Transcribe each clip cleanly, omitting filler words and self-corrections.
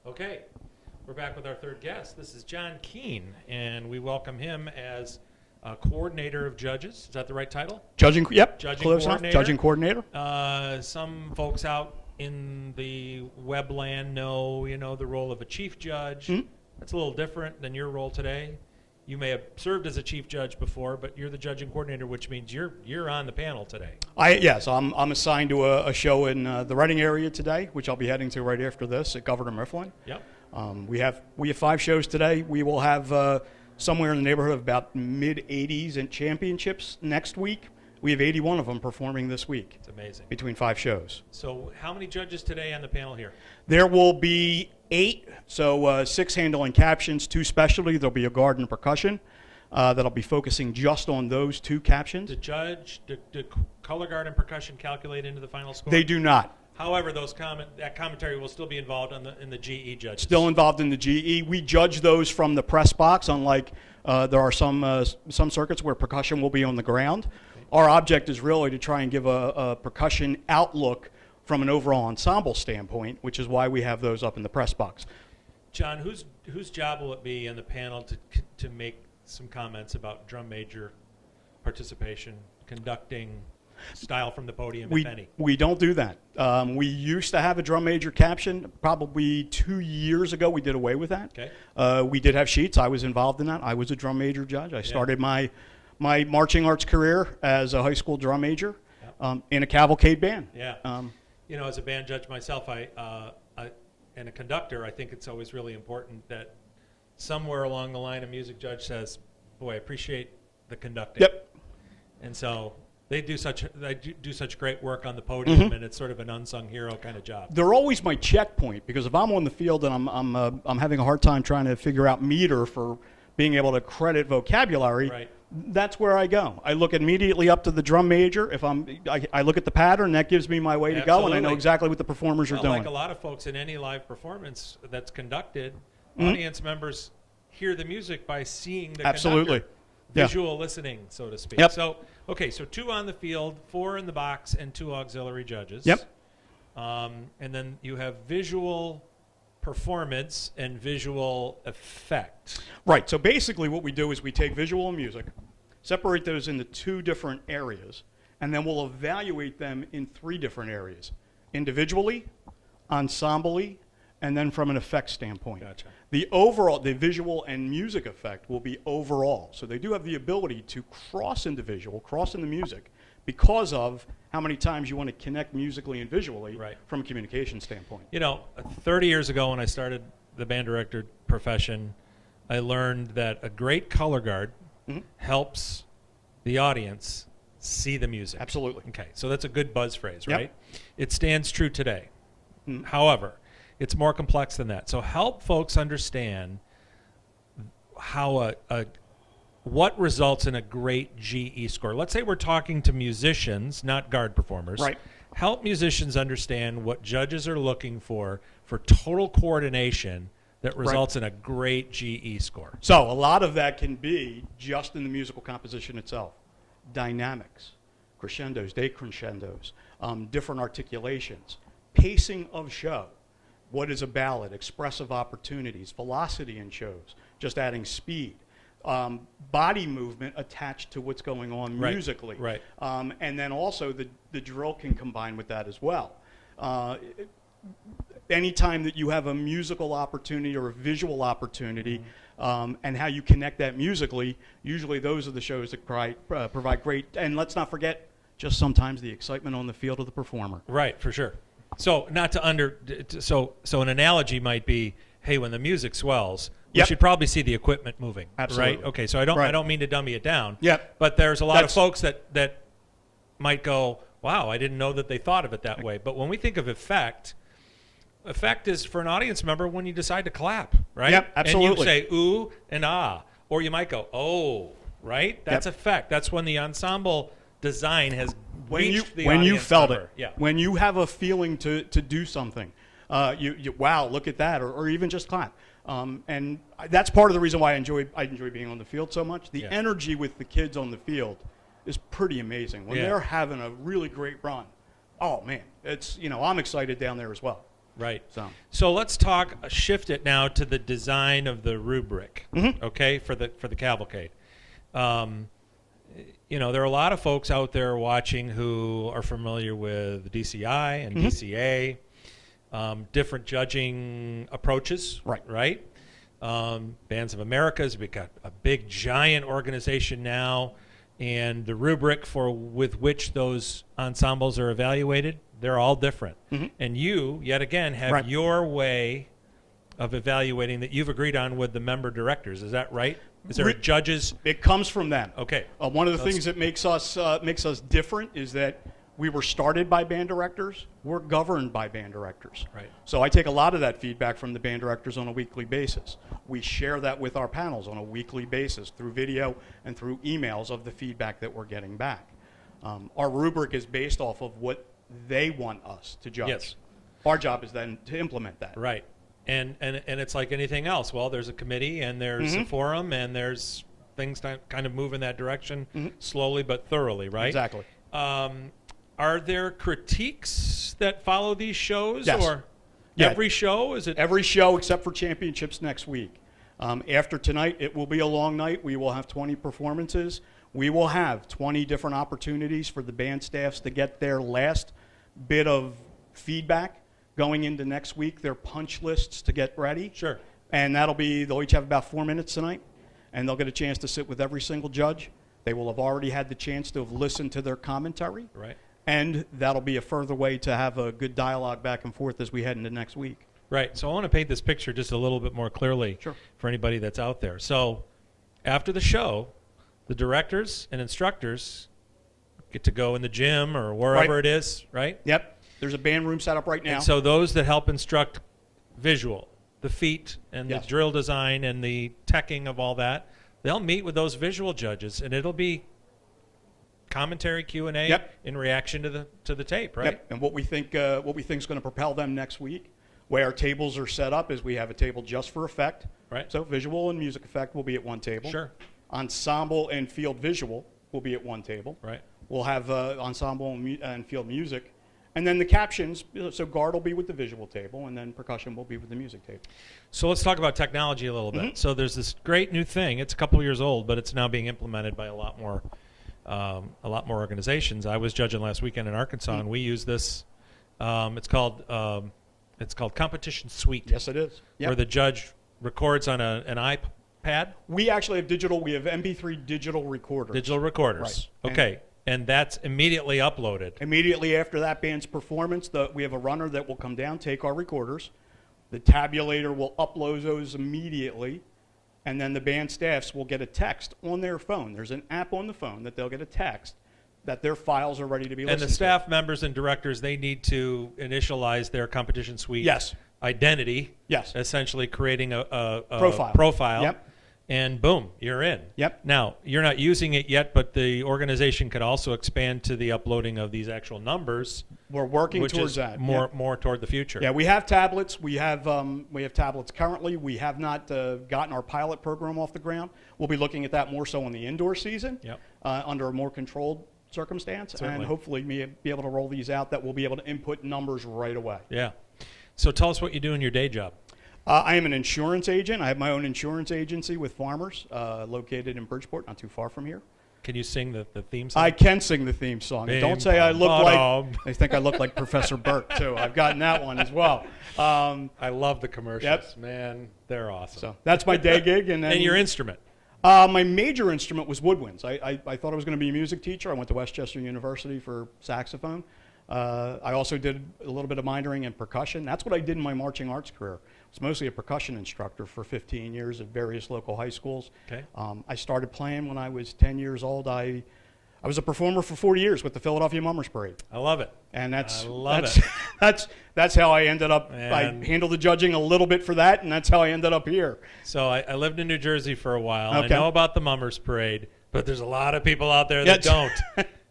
Okay, we're back with our third guest. This is John Keane, and we welcome him as coordinator of judges. Is that the right title? Judging, yep. Judging Close enough. coordinator. Judging coordinator. Some folks out in the webland know, the role of a chief judge. That's a little different than your role today. You may have served as a chief judge before, but you're the judging coordinator, which means you're on the panel today. Yes, I'm assigned to a show in the Reading area today, which I'll be heading to right after this at Governor Mifflin. Yep. We have 5 shows today. We will have somewhere in the neighborhood of about mid-80s in championships next week. We have 81 of them performing this week. It's amazing. Between 5 shows. So how many judges today on the panel here? There will be 8, so 6 handling captions, 2 specialty. There'll be a guard and percussion that'll be focusing just on those 2 captions. Do color guard and percussion calculate into the final score? They do not. However, that commentary will still be involved in the GE judges. Still involved in the GE. We judge those from the press box, unlike there are some circuits where percussion will be on the ground. Our object is really to try and give a percussion outlook from an overall ensemble standpoint, which is why we have those up in the press box. John, whose job will it be in the panel to make some comments about drum major participation, conducting, style from the podium, if any? We don't do that. We used to have a drum major caption. Probably 2 years ago, we did away with that. Okay. We did have sheets. I was involved in that. I was a drum major judge. I started my marching arts career as a high school drum major in a Cavalcade band. Yeah. As a band judge myself, and a conductor, I think it's always really important that somewhere along the line a music judge says, boy, I appreciate the conducting. Yep. And so they do such great work on the podium, and it's sort of an unsung hero kind of job. They're always my checkpoint, because if I'm on the field and I'm having a hard time trying to figure out meter for being able to credit vocabulary, right. That's where I go. I look immediately up to the drum major. If I look at the pattern, that gives me my way to go, and I know exactly what the performers are doing. Like a lot of folks in any live performance that's conducted, audience members hear the music by seeing the Absolutely. conductor. Visual listening, so to speak. Yep. So 2 on the field, 4 in the box, and 2 auxiliary judges. Yep. And then you have visual performance and visual effect. Right. So basically what we do is we take visual and music, separate those into 2 different areas, and then we'll evaluate them in 3 different areas: individually, ensemble-y, and then from an effect standpoint. Gotcha. The visual and music effect will be overall. So they do have the ability to cross individual, cross into music, because of how many times you want to connect musically and visually from a communication standpoint. 30 years ago when I started the band director profession, I learned that a great color guard helps the audience see the music. Absolutely. Okay, so that's a good buzz phrase, Yep. right? It stands true today. However, it's more complex than that. So help folks understand how what results in a great GE score. Let's say we're talking to musicians, not guard performers. Right. Help musicians understand what judges are looking for total coordination that results in a great GE score. So a lot of that can be just in the musical composition itself. Dynamics, crescendos, decrescendos, different articulations, pacing of show. What is a ballad? Expressive opportunities, velocity in shows, just adding speed. Body movement attached to what's going on musically. Right. And then also the drill can combine with that as well. Anytime that you have a musical opportunity or a visual opportunity, and how you connect that musically, usually those are the shows that provide great, and let's not forget, just sometimes the excitement on the field of the performer. Right, for sure. So so an analogy might be, hey, when the music swells, you should probably see the equipment moving. Absolutely. Right? Okay, so I don't mean to dummy it down. Yep. But there's a lot of folks that might go, wow, I didn't know that they thought of it that way. But when we think of effect is for an audience member when you decide to clap, right? Yep, absolutely. And you say ooh and ah, or you might go, oh, right? That's effect. That's when the ensemble design has reached the audience when you felt member. it. Yeah. When you have a feeling to do something, wow, look at that, or even just clap. And that's part of the reason why I enjoy being on the field so much. The energy with the kids on the field is pretty amazing. When they're having a really great run, oh man, it's I'm excited down there as well. Right. So So let's shift it now to the design of the rubric, okay, for the Cavalcade. You know, there are a lot of folks out there watching who are familiar with DCI and DCA, different judging approaches, right? Bands of Americas, we've got a big, giant organization now, and the rubric with which those ensembles are evaluated, they're all different. And you, yet again, have your way of evaluating that you've agreed on with the member directors. Is that right? Is there judges? it comes from them. Okay. One of the things that makes us different is that we were started by band directors. We're governed by band directors. Right. So I take a lot of that feedback from the band directors on a weekly basis. We share that with our panels on a weekly basis through video and through emails of the feedback that we're getting back. Our rubric is based off of what they want us to judge. Yes. Our job is then to implement that. Right. And it's like anything else. Well, there's a committee and there's a forum and there's things that kind of move in that direction slowly but thoroughly, right? Exactly. Are there critiques that follow these shows? Yes. Or Yeah. every show? Is it Every show except for championships next week. After tonight, it will be a long night. We will have 20 performances. We will have 20 different opportunities for the band staffs to get their last bit of feedback going into next week, their punch lists to get ready. Sure. And they'll each have about 4 minutes tonight, and they'll get a chance to sit with every single judge. They will have already had the chance to have listened to their commentary. Right. And that'll be a further way to have a good dialogue back and forth as we head into next week. Right. So I want to paint this picture just a little bit more clearly for anybody that's out there. So after the show, the directors and instructors get to go in the gym or wherever it is, right? Yep. There's a band room set up right now. And so those that help instruct visual, the feet and the Yes. drill design and the teching of all that, they'll meet with those visual judges, and it'll be commentary, Q&A in reaction to the tape, right? Yep. And what we think is going to propel them next week, way our tables are set up, is we have a table just for effect. Right. So visual and music effect will be at one table. Sure. Ensemble and field visual will be at one table. Right. We'll have ensemble and field music. And then the captions, so guard will be with the visual table, and then percussion will be with the music table. So let's talk about technology a little bit. So there's this great new thing. It's a couple years old, but it's now being implemented by a lot more organizations. I was judging last weekend in Arkansas, and we use this. It's called Competition Suite. Yes, it is. Yep. Where the judge records on an iPad. We actually have digital. We have MP3 digital recorders. Digital recorders. Right. Okay. And that's immediately uploaded. Immediately after that band's performance, we have a runner that will come down, take our recorders. The tabulator will upload those immediately, and then the band staffs will get a text on their phone. There's an app on the phone that they'll get a text that their files are ready to be listened to. And the staff members and directors, they need to initialize their Competition Suite identity. Yes. Essentially creating a profile. Yep. And boom, you're in. Yep. Now, you're not using it yet, but the organization could also expand to the uploading of these actual numbers. We're working which towards is that. More toward the future. Yeah, we have tablets. We have tablets currently. We have not gotten our pilot program off the ground. We'll be looking at that more so in the indoor season, under a more controlled circumstance, Certainly. and hopefully be able to roll these out that we'll be able to input numbers right away. Yeah. So tell us what you do in your day job. I am an insurance agent. I have my own insurance agency with Farmers, located in Bridgeport, not too far from here. Can you sing the theme song? I can sing the theme song. And don't say I look like. They think I look like Professor Burke too. I've gotten that one as well. I love the commercials. Yep. Man, they're awesome. So that's my day gig, and then and your instrument. My major instrument was woodwinds. I thought I was going to be a music teacher. I went to Westchester University for saxophone. I also did a little bit of minoring in percussion. That's what I did in my marching arts career. I was mostly a percussion instructor for 15 years at various local high schools. Okay. I started playing when I was 10 years old. I was a performer for 40 years with the Philadelphia Mummers Parade. I love it. And that's how I ended up. And I handled the judging a little bit for that, and that's how I ended up here. So I lived in New Jersey for a while. Okay. I know about the Mummers Parade, but there's a lot of people out there that don't.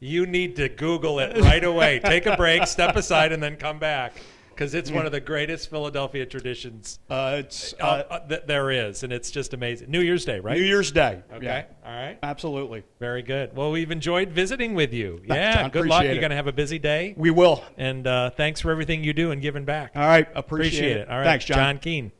You need to Google it right away. Take a break, step aside, and then come back. because it's one of the greatest Philadelphia traditions It's that there is, and it's just amazing. New Year's Day, right? New Year's Day. Okay. Yeah, All right. absolutely. Very good. Well, we've enjoyed visiting with you. John, Yeah. Good luck. appreciate You're it. going to have a busy day. We will. And thanks for everything you do and giving back. All right. Appreciate it. All right. Thanks, John. John Keane.